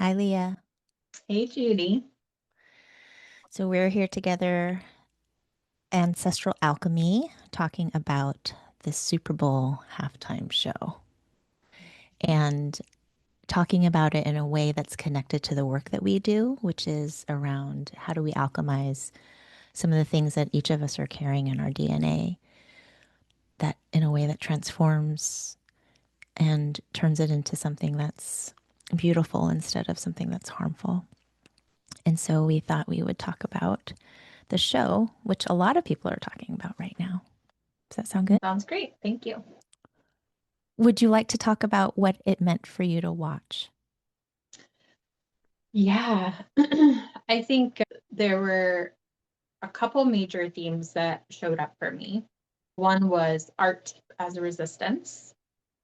Hi, Leah. Hey, Judy. So we're here together, Ancestral Alchemy, talking about the Super Bowl halftime show and talking about it in a way that's connected to the work that we do, which is around how do we alchemize some of the things that each of us are carrying in our DNA that in a way that transforms and turns it into something that's beautiful instead of something that's harmful. And so we thought we would talk about the show, which a lot of people are talking about right now. Does that sound good? Sounds great. Thank you. Would you like to talk about what it meant for you to watch? Yeah, I think there were a couple major themes that showed up for me. One was art as a resistance,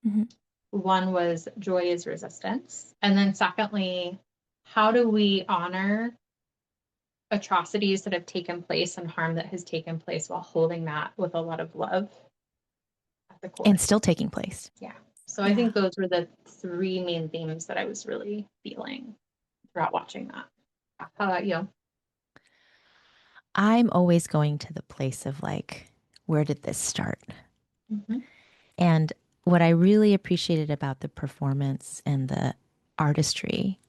Hmm. one was joy as resistance. And then, secondly, how do we honor atrocities that have taken place and harm that has taken place while holding that with a lot of love at the And core? still taking place. Yeah. So I Yeah. think those were the three main themes that I was really feeling throughout watching that. How about you? I'm always going to the place of like, where did this start? Mhm. And what I really appreciated about the performance and the artistry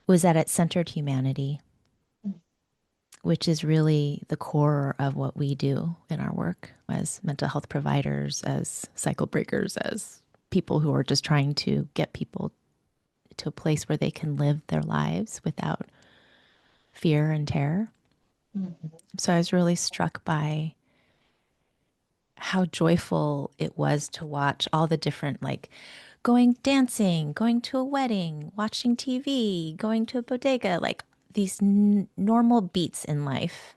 was that it centered humanity, which is really the core of what we do in our work as mental health providers, as cycle breakers, as people who are just trying to get people to a place where they can live their lives without fear and terror. Mhm. So I was really struck by how joyful it was to watch all the different, like going dancing, going to a wedding, watching TV, going to a bodega, like these normal beats in life,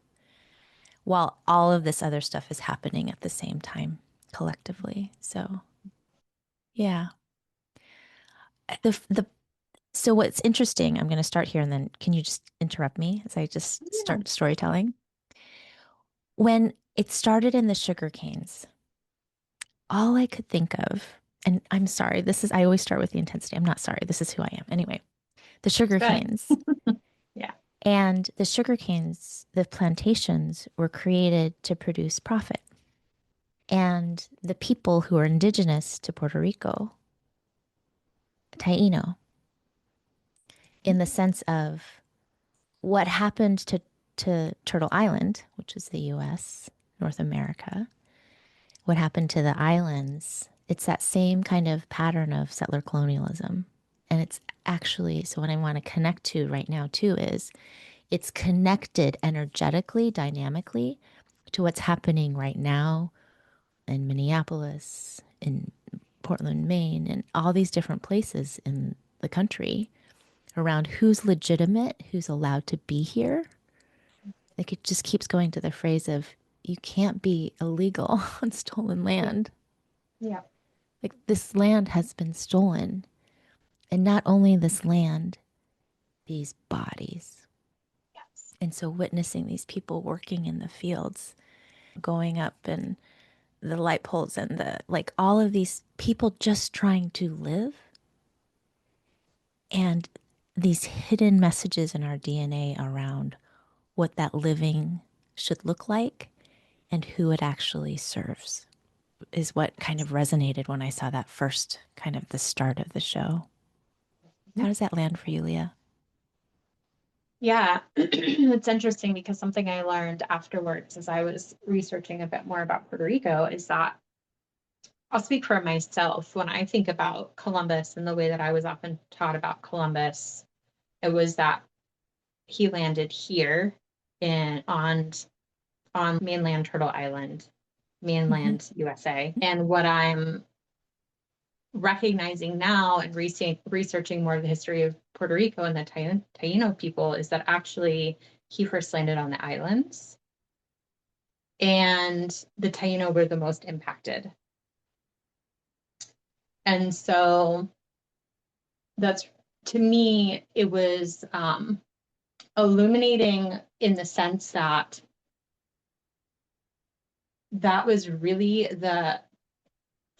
while all of this other stuff is happening at the same time collectively. So, yeah. The so what's interesting, I'm going to start here and then can you just interrupt me as I just Yeah. start storytelling? When it started in the sugar canes, all I could think of, and I'm sorry, this is, I always start with the intensity. I'm not sorry. This is who I am. Anyway, the It's sugar good. canes Yeah. and the sugar canes, the plantations were created to produce profit. And the people who are indigenous to Puerto Rico, Taino, in the sense of what happened to Turtle Island, which is the US, North America, what happened to the islands, it's that same kind of pattern of settler colonialism. And it's actually, so what I want to connect to right now too is it's connected energetically, dynamically to what's happening right now in Minneapolis, in Portland, Maine, and all these different places in the country around who's legitimate, who's allowed to be here. Like it just keeps going to the phrase of you can't be illegal on stolen Yeah. land. Yeah. Like this land has been stolen. And not only this land, these bodies. Yes. And so witnessing these people working in the fields, going up and the light poles and the like all of these people just trying to live and these hidden messages in our DNA around what that living should look like and who it actually serves is what kind of resonated when I saw that first kind of the start of the show. How does that land for you, Leah? Yeah. It's interesting because something I learned afterwards as I was researching a bit more about Puerto Rico is that I'll speak for myself. When I think about Columbus and the way that I was often taught about Columbus, it was that he landed here in on mainland Turtle Island, Mm-hmm. mainland USA. And what I'm recognizing now and researching more of the history of Puerto Rico and the Taino people is that actually he first landed on the islands and the Taino were the most impacted. And so that's to me, it was illuminating in the sense that that was really the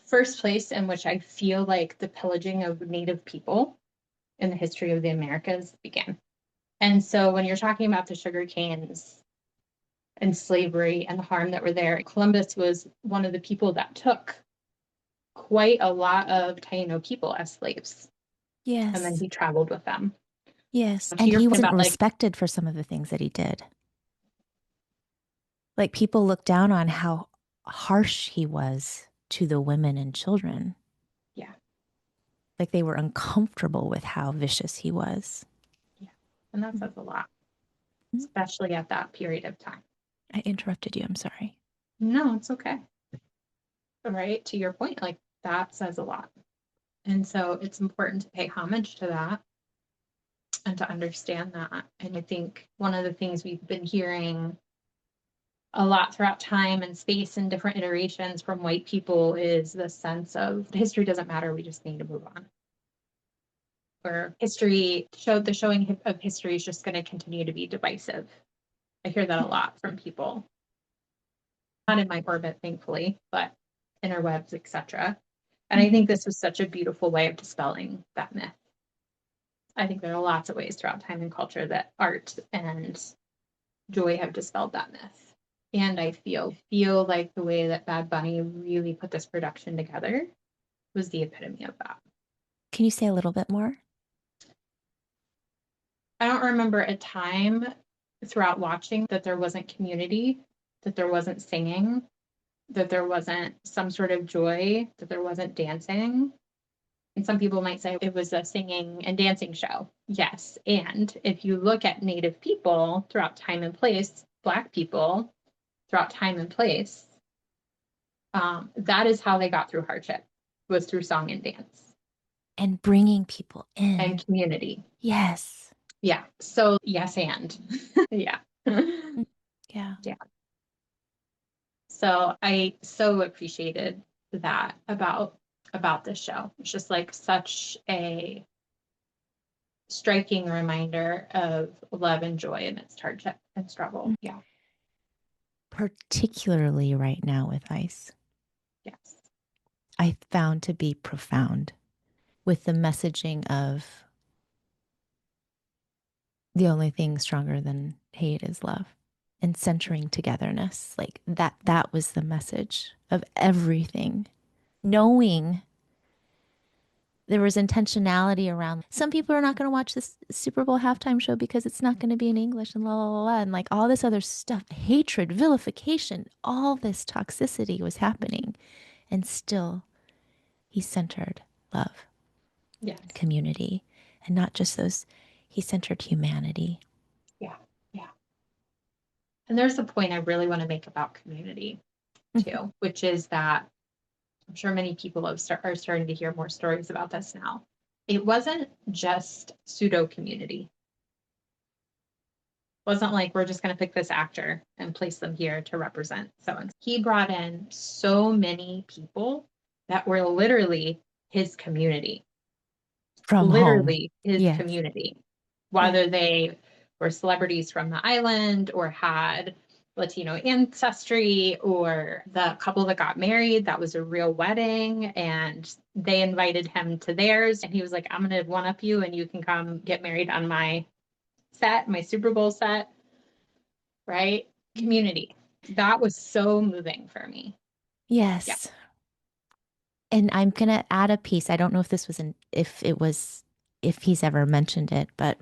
first place in which I feel like the pillaging of Native people in the history of the Americas began. And so when you're talking about the sugar canes and slavery and the harm that were there, Columbus was one of the people that took quite a lot of Taino people as slaves. And then Yes. he traveled with them. Yes. To And your he point wasn't about like, respected for some of the things that he did. Like people looked down on how harsh he was to the women and children. yeah, Like they were uncomfortable with how vicious he was. yeah. And that says a lot, Mhm. especially at that period of time. I interrupted you. I'm sorry. No, it's okay. Right. To your point, like that says a lot. And so it's important to pay homage to that and to understand that. And I think one of the things we've been hearing a lot throughout time and space and different iterations from white people is the sense of history doesn't matter, we just need to move on. Or the showing of history is just going to continue to be divisive. I hear that a lot from people, not in my orbit, thankfully, but interwebs, etc. And I Mm-hmm. think this was such a beautiful way of dispelling that myth. I think there are lots of ways throughout time and culture that art and joy have dispelled that myth. And I feel like the way that Bad Bunny really put this production together was the epitome of that. Can you say a little bit more? I don't remember a time throughout watching that there wasn't community, that there wasn't singing, that there wasn't some sort of joy, that there wasn't dancing. And some people might say it was a singing and dancing show. Yes. And if you look at Native people throughout time and place, Black people throughout time and place, that is how they got through hardship, was through song and dance And bringing people in. and community. Yes. Yeah. So yes, and yeah. Mm. Yeah. Yeah. So I so appreciated that about this show. It's just like such a striking reminder of love and joy amidst hardship and struggle. Mm. Yeah. Particularly right now with ice, Yes. I found to be profound with the messaging of the only thing stronger than hate is love and centering togetherness. Like that was the message of everything. Knowing there was intentionality around some people are not going to watch this Super Bowl halftime show because it's not going to be in English and la la la la and like all this other stuff, hatred, vilification, all this toxicity was happening. And still he centered love and Yes. community and not just those, he centered humanity. Yeah. Yeah. And there's a point I really want to make about community Mhm. too, which is that I'm sure many people are starting to hear more stories about this now. It wasn't just pseudo community. It wasn't like we're just going to pick this actor and place them here to represent so and so. He brought in so many people that were literally his community, From home. literally his Yes. community, Yeah. whether they were celebrities from the island or had Latino ancestry, or the couple that got married, that was a real wedding, and they invited him to theirs. And he was like, I'm going to one up you, and you can come get married on my set, my Super Bowl set, right? Community. That was so moving for me. Yeah. Yes. And I'm going to add a piece. I don't know if this was if he's ever mentioned it, but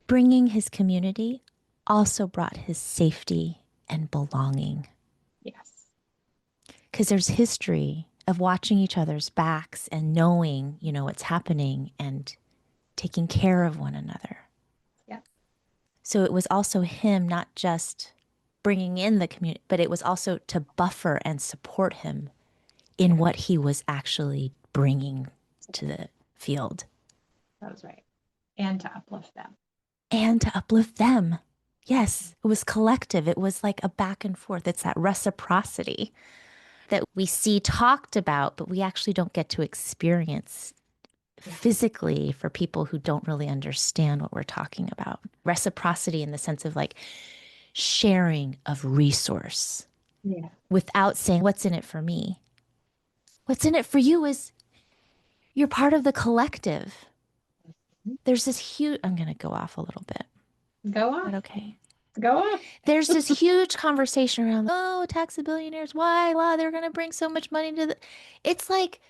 bringing his community also brought his safety and belonging. Yes. Because there's history of watching each other's backs and knowing, what's happening and taking care of one another. Yeah. So it was also him not just bringing in the community, but it was also to buffer and support him in Yeah. what he was actually bringing to the field That was right. And to uplift them. and to uplift them. Yes, it was collective. It was like a back and forth. It's that reciprocity that we see talked about, but we actually don't get to experience Yeah. physically for people who don't really understand what we're talking about. Reciprocity in the sense of like sharing of resource Yeah. without saying, what's in it for me? What's in it for you is You're part of the collective. There's this huge, I'm going to go off a little bit. Go Is that off. okay? Go off. There's this huge conversation around, oh, tax the billionaires. Why? Wow, they're going to bring so much money to the. It's like,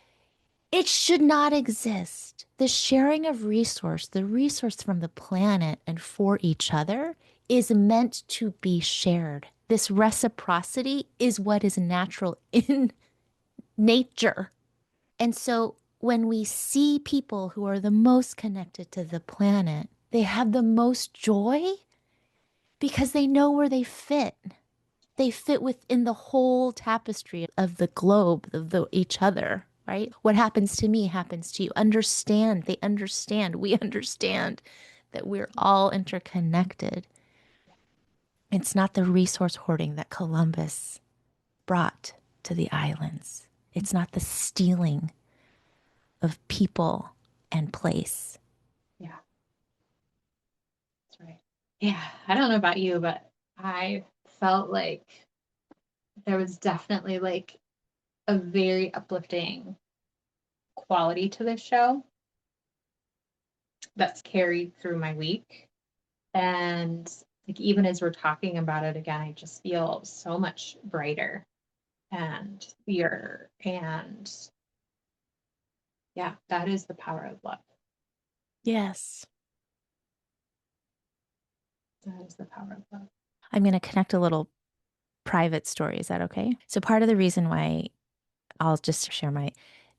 it should not exist. The sharing of resource, the resource from the planet and for each other is meant to be shared. This reciprocity is what is natural in nature. And so when we see people who are the most connected to the planet, they have the most joy because they know where they fit. They fit within the whole tapestry of the globe, of each other, right? What happens to me happens to you. Understand, they understand, we understand that we're all interconnected. It's not the resource hoarding that Columbus brought to the islands. It's not the stealing of people and place. Yeah, that's right. Yeah, I don't know about you, but I felt like there was definitely like a very uplifting quality to this show that's carried through my week. And like even as we're talking about it again, I just feel so much brighter and clearer. And yeah, that is the power of love. Yes. That is the power of love. I'm going to connect a little private story. Is that okay? So, part of the reason why I'll just share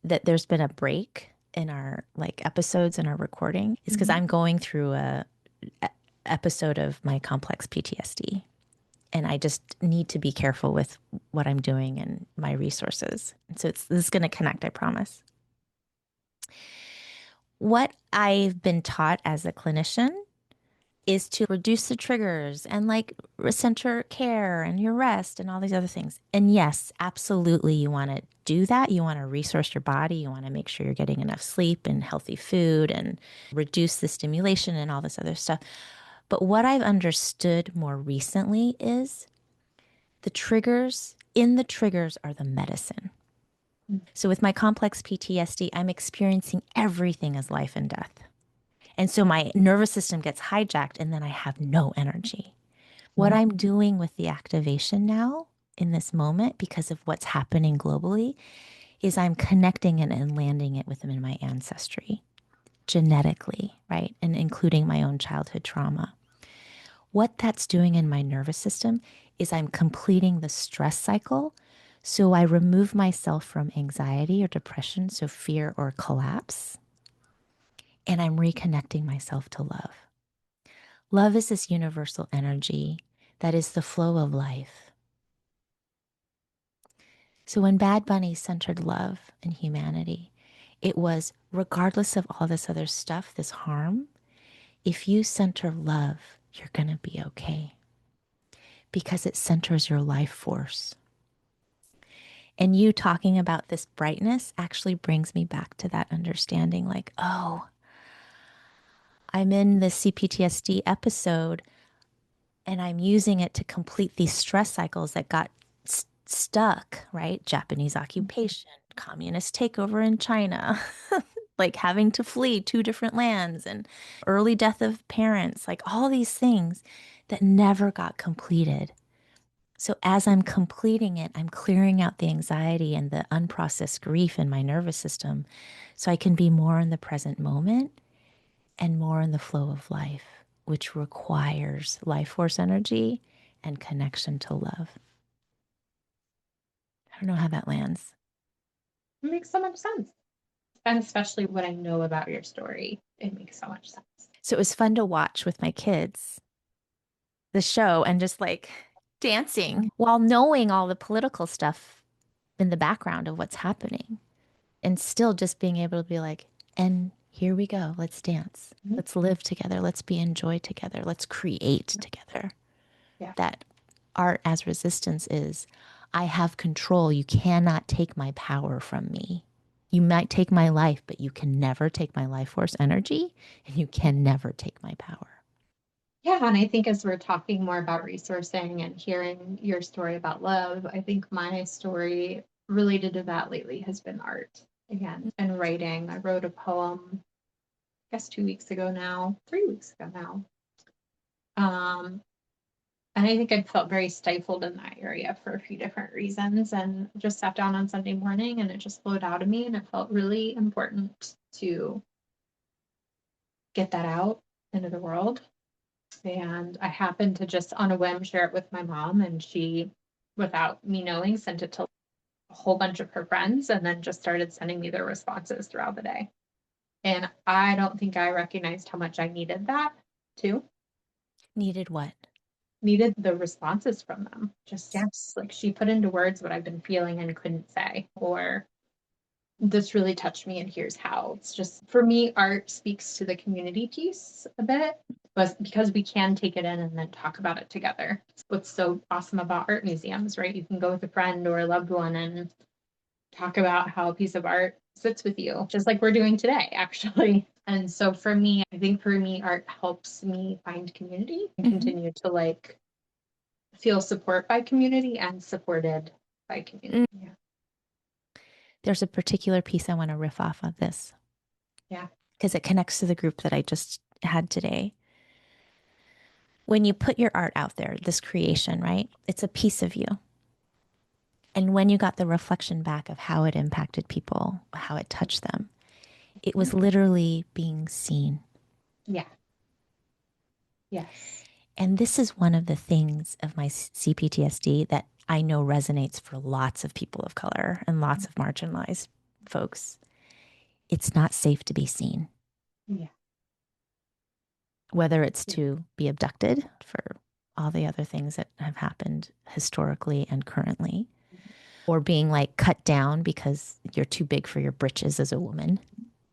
that there's been a break in our like episodes in our recording is because Mhm. I'm going through a episode of my complex PTSD. And I just need to be careful with what I'm doing and my resources. And so this is going to connect, I promise. What I've been taught as a clinician is to reduce the triggers and like center care and your rest and all these other things. And yes, absolutely, you want to do that. You want to resource your body. You want to make sure you're getting enough sleep and healthy food and reduce the stimulation and all this other stuff. But what I've understood more recently is the triggers are the medicine. So with my complex PTSD, I'm experiencing everything as life and death. And so my nervous system gets hijacked and then I have no energy. What I'm doing with the activation now in this moment, because of what's happening globally, is I'm connecting it and landing it within my ancestry genetically, right? And including my own childhood trauma. What that's doing in my nervous system is I'm completing the stress cycle. So I remove myself from anxiety or depression, so fear or collapse, and I'm reconnecting myself to love. Love is this universal energy that is the flow of life. So when Bad Bunny centered love and humanity, it was regardless of all this other stuff, this harm, if you center love, you're going to be okay because it centers your life force. And you talking about this brightness actually brings me back to that understanding like, oh, I'm in this CPTSD episode and I'm using it to complete these stress cycles that got stuck, right? Japanese occupation, communist takeover in China, like having to flee two different lands and early death of parents, like all these things that never got completed. So as I'm completing it, I'm clearing out the anxiety and the unprocessed grief in my nervous system so I can be more in the present moment and more in the flow of life, which requires life force energy and connection to love. I don't know how that lands. It makes so much sense. And especially what I know about your story, it makes so much sense. So it was fun to watch with my kids, the show, and just like dancing while knowing all the political stuff in the background of what's happening and still just being able to be like, and here we go. Let's dance. Mhm. Let's live together. Let's be in joy together. Let's create together. Yeah. That art as resistance is I have control. You cannot take my power from me. You might take my life, but you can never take my life force energy and you can never take my power. Yeah. And I think as we're talking more about resourcing and hearing your story about love, I think my story related to that lately has been art again, and writing. I wrote a poem, I guess 2 weeks ago now, 3 weeks ago now. And I think I felt very stifled in that area for a few different reasons, and just sat down on Sunday morning and it just flowed out of me, and it felt really important to get that out into the world. And I happened to just on a whim share it with my mom, and she, without me knowing, sent it to a whole bunch of her friends and then just started sending me their responses throughout the day. And I don't think I recognized how much I needed that too. Needed what? Needed the responses from them. Just Yes. like she put into words what I've been feeling and couldn't say, or this really touched me and here's how. It's just for me, art speaks to the community piece a bit, but because we can take it in and then talk about it together. What's so awesome about art museums, right? You can go with a friend or a loved one and talk about how a piece of art sits with you, just like we're doing today, actually. And so for me, I think for me, art helps me find community and Mm-hmm. continue to like feel support by community and supported by community. Yeah. There's a particular piece I want to riff off of this Yeah. because it connects to the group that I just had today. When you put your art out there, this creation, right? It's a piece of you. And when you got the reflection back of how it impacted people, how it touched them, it was literally being seen. Yeah. Yes. And this is one of the things of my CPTSD that I know resonates for lots of people of color and lots of marginalized folks. It's not safe to be seen, Yeah. whether it's to be abducted for all the other things that have happened historically and currently, or being like cut down because you're too big for your britches as a woman.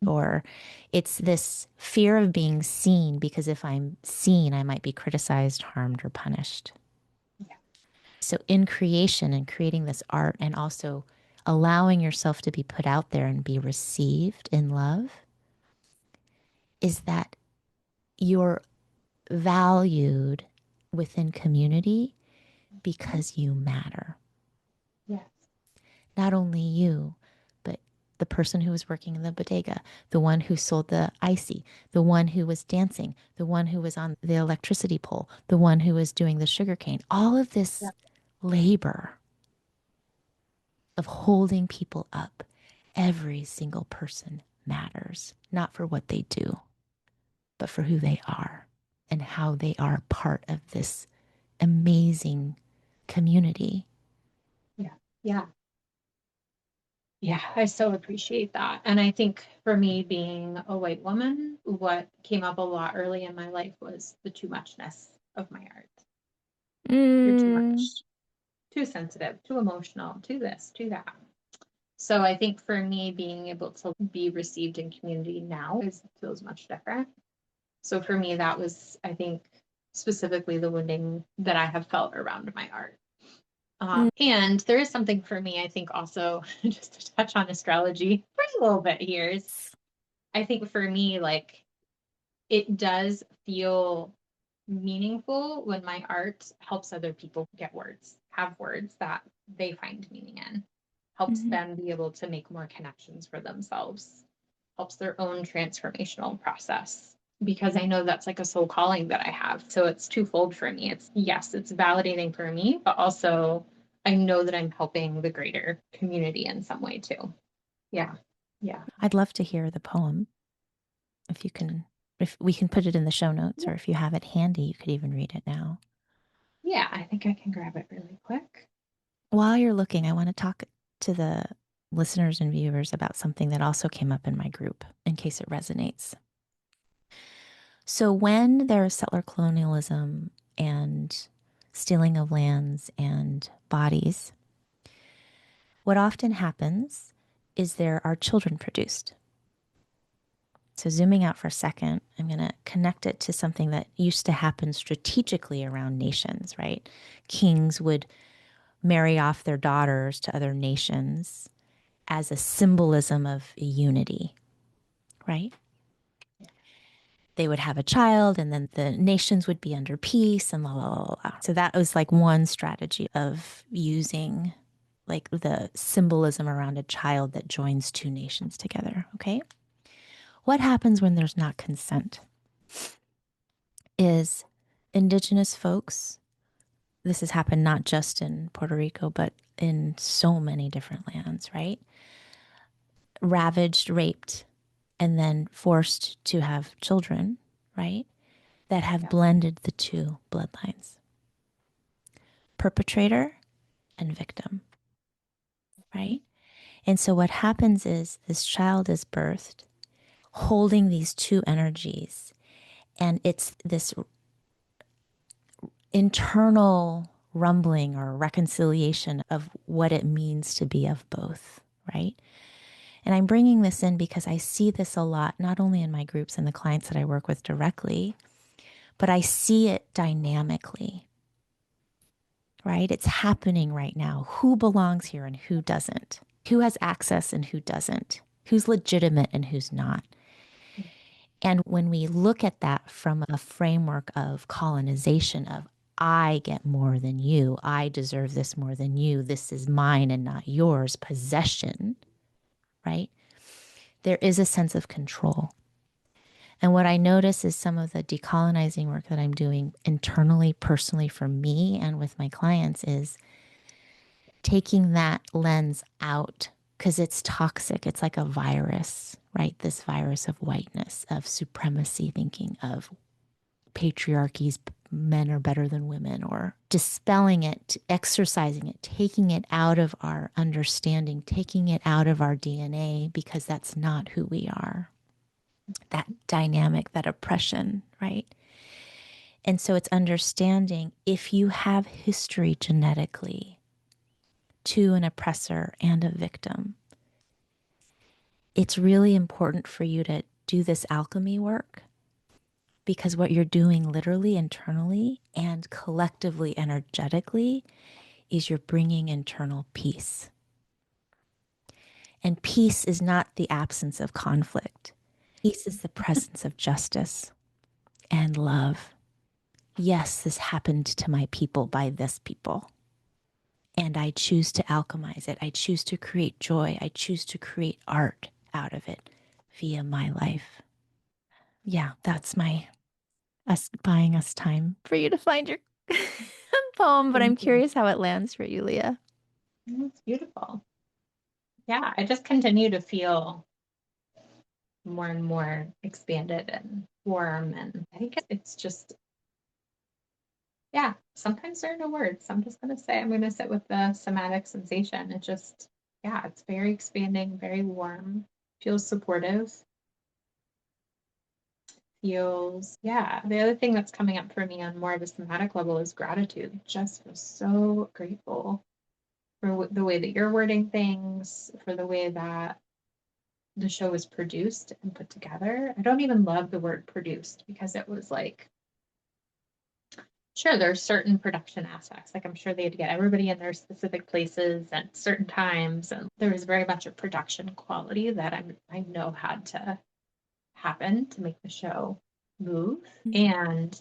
Or it's this fear of being seen because if I'm seen, I might be criticized, harmed, or punished. Yeah. So, in creation and creating this art and also allowing yourself to be put out there and be received in love is that you're valued within community because you matter. Yes. Not only you, but the person who was working in the bodega, the one who sold the icy, the one who was dancing, the one who was on the electricity pole, the one who was doing the sugarcane. All of Yeah. this labor of holding people up. Every single person matters, not for what they do, but for who they are and how they are part of this amazing community. Yeah. Yeah. Yeah, I so appreciate that. And I think for me, being a white woman, what came up a lot early in my life was the too muchness of my art. You're too Mm. much, too sensitive, too emotional, too this, too that. So I think for me, being able to be received in community now feels much different. So for me, that was, I think, specifically the wounding that I have felt around my art. Mm. And there is something for me, I think, also just to touch on astrology for a little bit here is I think for me, like it does feel meaningful when my art helps other people get words, have words that they find meaning in, helps Mhm. them be able to make more connections for themselves, helps their own transformational process. Because I know that's like a soul calling that I have. So it's twofold for me. It's yes, it's validating for me, but also I know that I'm helping the greater community in some way too. Yeah. Yeah. I'd love to hear the poem. If you can, if we can put it in the show notes, Yeah. or if you have it handy, you could even read it now. Yeah. I think I can grab it really quick. While you're looking, I want to talk to the listeners and viewers about something that also came up in my group in case it resonates. So, when there is settler colonialism and stealing of lands and bodies, what often happens is there are children produced. So, zooming out for a second, I'm going to connect it to something that used to happen strategically around nations, right? Kings would marry off their daughters to other nations as a symbolism of unity, right? They would have a child and then the nations would be under peace and la la la la. So that was like one strategy of using like the symbolism around a child that joins two nations together. Okay. What happens when there's not consent is indigenous folks, this has happened not just in Puerto Rico, but in so many different lands, right? Ravaged, raped, and then forced to have children, right? That have Yeah. blended the two bloodlines, perpetrator and victim, right? And so what happens is this child is birthed holding these two energies, and it's this internal rumbling or reconciliation of what it means to be of both, right? And I'm bringing this in because I see this a lot, not only in my groups and the clients that I work with directly, but I see it dynamically, right? It's happening right now. Who belongs here and who doesn't? Who has access and who doesn't? Who's legitimate and who's not? And when we look at that from a framework of colonization, of I get more than you, I deserve this more than you, this is mine and not yours, possession, right? There is a sense of control. And what I notice is some of the decolonizing work that I'm doing internally, personally for me and with my clients is taking that lens out because it's toxic. It's like a virus, right? This virus of whiteness, of supremacy thinking, of patriarchies, men are better than women, or dispelling it, exercising it, taking it out of our understanding, taking it out of our DNA because that's not who we are. That dynamic, that oppression, right? And so it's understanding if you have history genetically to an oppressor and a victim, it's really important for you to do this alchemy work because what you're doing literally internally and collectively energetically is you're bringing internal peace. And peace is not the absence of conflict. Peace is the presence of justice and love. Yes, this happened to my people by this people. And I choose to alchemize it. I choose to create joy. I choose to create art out of it via my life. Yeah, that's my us buying us time for you to find your poem, but I'm Thank you. curious how it lands for you, Leah. It's beautiful. Yeah, I just continue to feel more and more expanded and warm. And I think it's just, yeah, sometimes there are no words. I'm just going to say, I'm going to sit with the somatic sensation. It just, yeah, it's very expanding, very warm, feels supportive, feels, yeah. The other thing that's coming up for me on more of a somatic level is gratitude. Just feel so grateful for the way that you're wording things, for the way that the show was produced and put together. I don't even love the word produced because it was like, sure, there's certain production aspects. Like I'm sure they had to get everybody in their specific places at certain times. And there was very much a production quality that I know had to happen to make the show move. And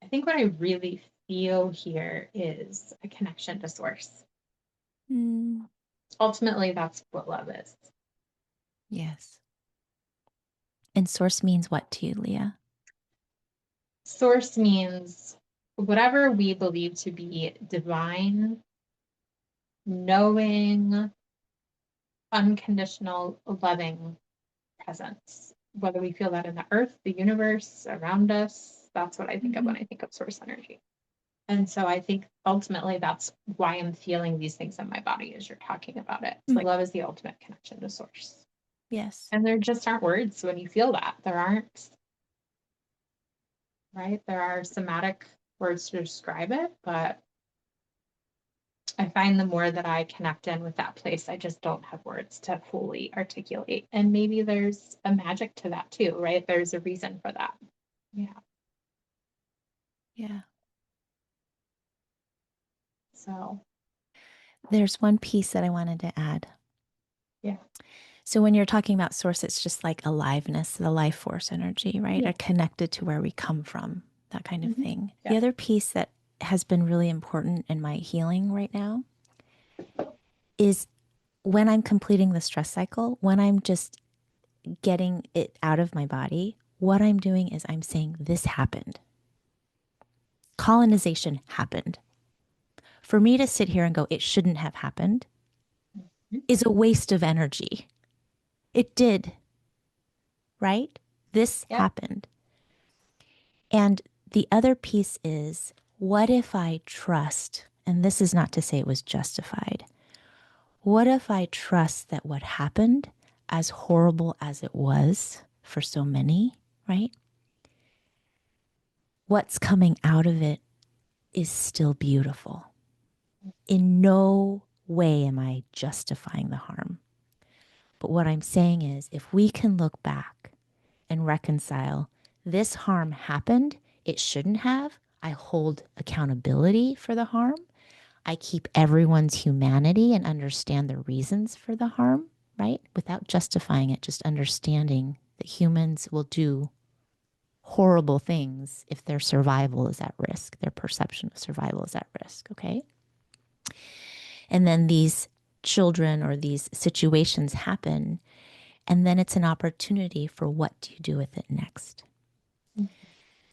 I think what I really feel here is a connection to source. Mm, Ultimately, that's what love is. yes. And source means what to you, Leah? Source means whatever we believe to be divine, knowing, unconditional, loving presence. Whether we feel that in the earth, the universe, around us, that's what I think of Mm-hmm. when I think of source energy. And so I think ultimately that's why I'm feeling these things in my body as you're talking about it. It's like love is the ultimate connection to source. Yes. And there just aren't words when you feel that. There aren't, right? There are somatic words to describe it, but I find the more that I connect in with that place, I just don't have words to fully articulate. And maybe there's a magic to that too, right? There's a reason for that. Yeah. Yeah. So, There's one piece that I wanted to add. yeah. So when you're talking about source, it's just like aliveness, the life force energy, right? Yeah. Are connected to where we come from, that kind of Mhm. thing. The Yeah. other piece that has been really important in my healing right now is when I'm completing the stress cycle, when I'm just getting it out of my body, what I'm doing is I'm saying, this happened. Colonization happened. For me to sit here and go, it shouldn't have happened, Mhm. is a waste of energy. It did, right? This Yep. happened. And the other piece is, what if I trust, and this is not to say it was justified, what if I trust that what happened, as horrible as it was for so many, right? What's coming out of it is still beautiful. In no way am I justifying the harm. But what I'm saying is, if we can look back and reconcile, this harm happened, it shouldn't have. I hold accountability for the harm. I keep everyone's humanity and understand the reasons for the harm, right? Without justifying it, just understanding that humans will do horrible things if their survival is at risk, their perception of survival is at risk, okay? And then these children or these situations happen, and then it's an opportunity for what do you do with it next?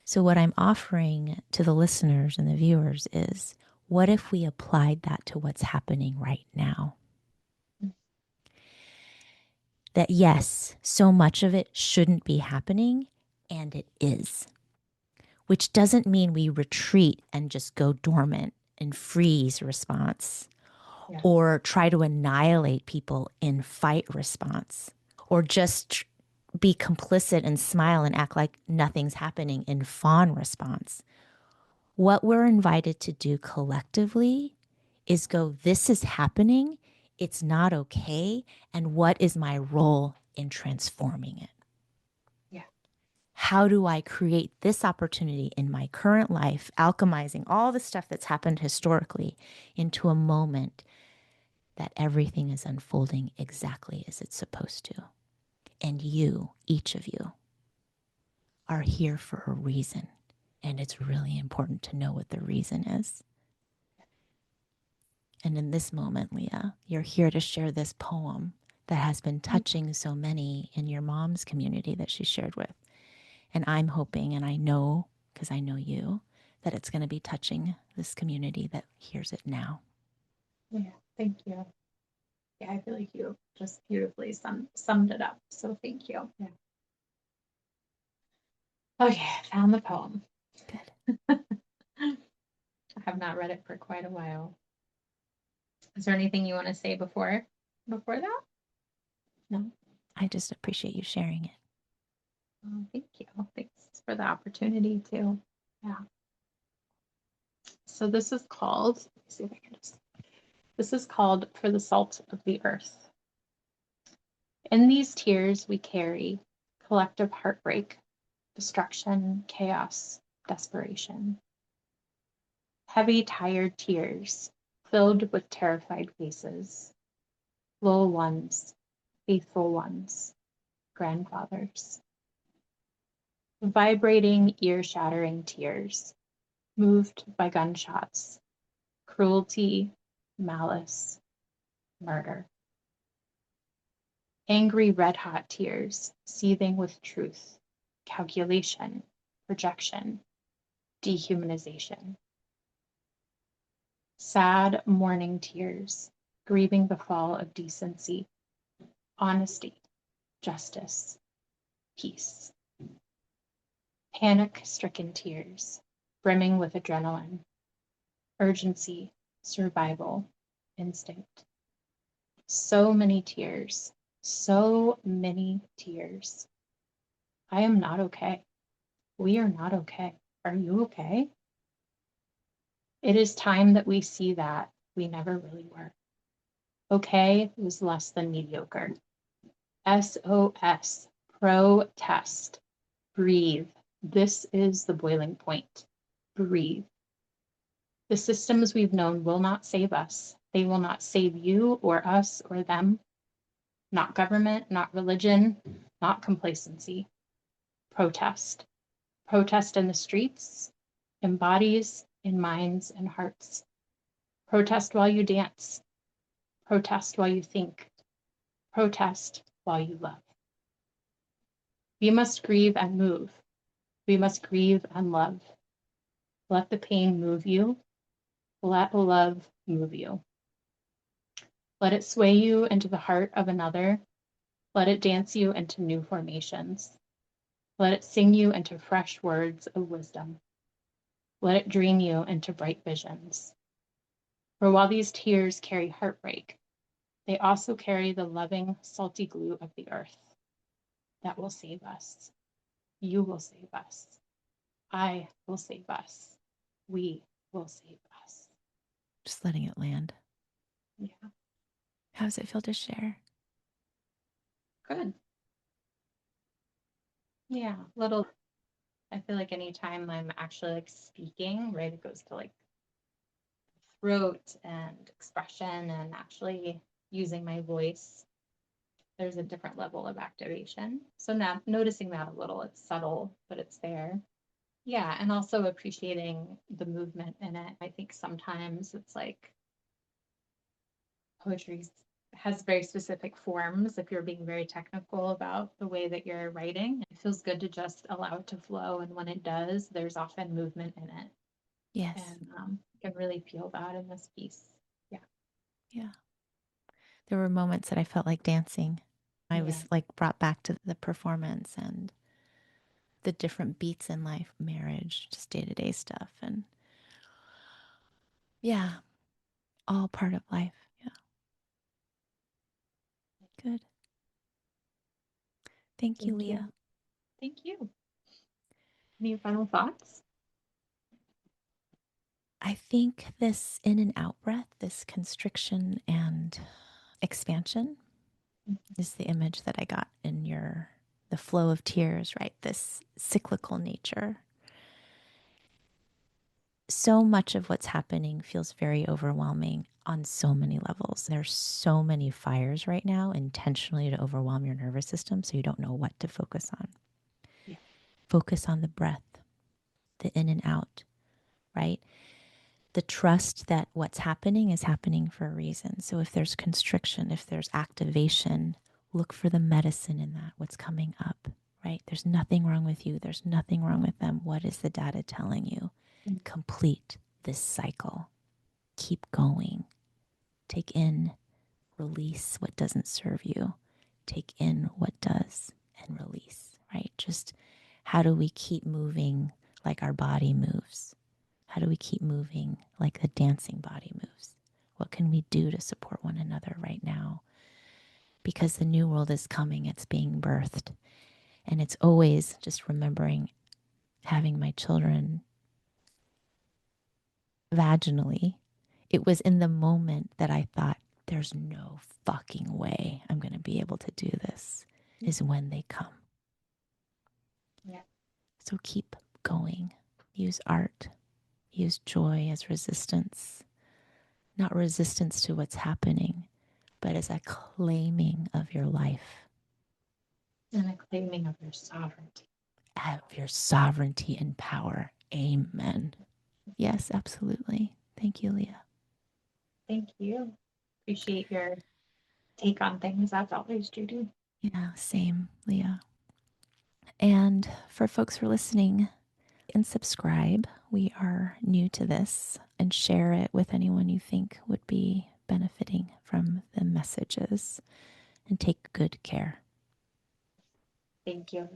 So, what I'm offering to the listeners and the viewers is, what if we applied that to what's happening right now? That yes, so much of it shouldn't be happening, and it is, which doesn't mean we retreat and just go dormant and freeze response Yeah. or try to annihilate people in fight response or just be complicit and smile and act like nothing's happening in fawn response. What we're invited to do collectively is go, this is happening, it's not okay, and what is my role in transforming it? Yeah. How do I create this opportunity in my current life, alchemizing all the stuff that's happened historically into a moment that everything is unfolding exactly as it's supposed to? And you, each of you, are here for a reason. And it's really important to know what the reason is. And in this moment, Leah, you're here to share this poem that has been touching so many in your mom's community that she shared with. And I'm hoping, and I know, because I know you, that it's going to be touching this community that hears it now. Yeah. Thank you. Yeah, I feel like you just beautifully summed it up. So thank you. Yeah. Okay, I found the poem. Good. I have not read it for quite a while. Is there anything you want to say before that? No. I just appreciate you sharing it. Oh, thank you. Thanks for the opportunity too. Yeah. So this is called, let me see if I can just, this is called For the Salt of the Earth. In these tears we carry collective heartbreak, destruction, chaos, desperation. Heavy, tired tears, filled with terrified faces, little ones, faithful ones, grandfathers. Vibrating, ear-shattering tears, moved by gunshots, cruelty, malice, murder. Angry, red-hot tears, seething with truth, calculation, projection, dehumanization. Sad, mourning tears, grieving the fall of decency, honesty, justice, peace. Panic-stricken tears, brimming with adrenaline, urgency, survival, instinct. So many tears, so many tears. I am not okay. We are not okay. Are you okay? It is time that we see that we never really were. Okay was less than mediocre. SOS, protest, breathe. This is the boiling point. Breathe. The systems we've known will not save us. They will not save you or us or them. Not government, not religion, not complacency. Protest. Protest in the streets embodies in minds and hearts. Protest while you dance. Protest while you think. Protest while you love. We must grieve and move. We must grieve and love. Let the pain move you. Let love move you. Let it sway you into the heart of another. Let it dance you into new formations. Let it sing you into fresh words of wisdom. Let it dream you into bright visions. For while these tears carry heartbreak, they also carry the loving, salty glue of the earth that will save us. You will save us. I will save us. We will save us. Just letting it land. Yeah, How does it feel to share? good. Yeah, little. I feel like anytime I'm actually like speaking, right, it goes to like throat and expression and actually using my voice. There's a different level of activation. So now noticing that a little, it's subtle, but it's there. Yeah, and also appreciating the movement in it. I think sometimes it's like poetry has very specific forms if you're being very technical about the way that you're writing. It feels good to just allow it to flow. And when it does, there's often movement in it. Yes. And you can really feel that in this piece. Yeah. Yeah. There were moments that I felt like dancing. I Yeah. was like brought back to the performance and the different beats in life, marriage, just day to day stuff. And yeah, all part of life. Yeah. Good. Thank you, Thank Leah. you. Thank you. Any final thoughts? I think this in and out breath, this constriction and expansion is the image that I got in the flow of tears, right? This cyclical nature. So much of what's happening feels very overwhelming on so many levels. There's so many fires right now intentionally to overwhelm your nervous system so you don't know what to focus on. Yeah. Focus on the breath, the in and out, right? The trust that what's happening is happening for a reason. So if there's constriction, if there's activation, look for the medicine in that, what's coming up, right? There's nothing wrong with you. There's nothing wrong with them. What is the data telling you? Mm. Complete this cycle. Keep going. Take in, release what doesn't serve you. Take in what does and release, right? Just how do we keep moving like our body moves? How do we keep moving like a dancing body moves? What can we do to support one another right now? Because the new world is coming, it's being birthed. And it's always just remembering having my children vaginally. It was in the moment that I thought, there's no fucking way I'm going to be able to do this, is when they come. Yeah. So keep going. Use art, use joy as resistance, not resistance to what's happening, but as a claiming of your life, And a claiming of your sovereignty. of your sovereignty and power. Amen. Yes, absolutely. Thank you, Leah. Thank you. Appreciate your take on things as always, Judy. Yeah, same, Leah. And for folks who are listening, and subscribe. We are new to this, and share it with anyone you think would be benefiting from the messages, and take good care. Thank you.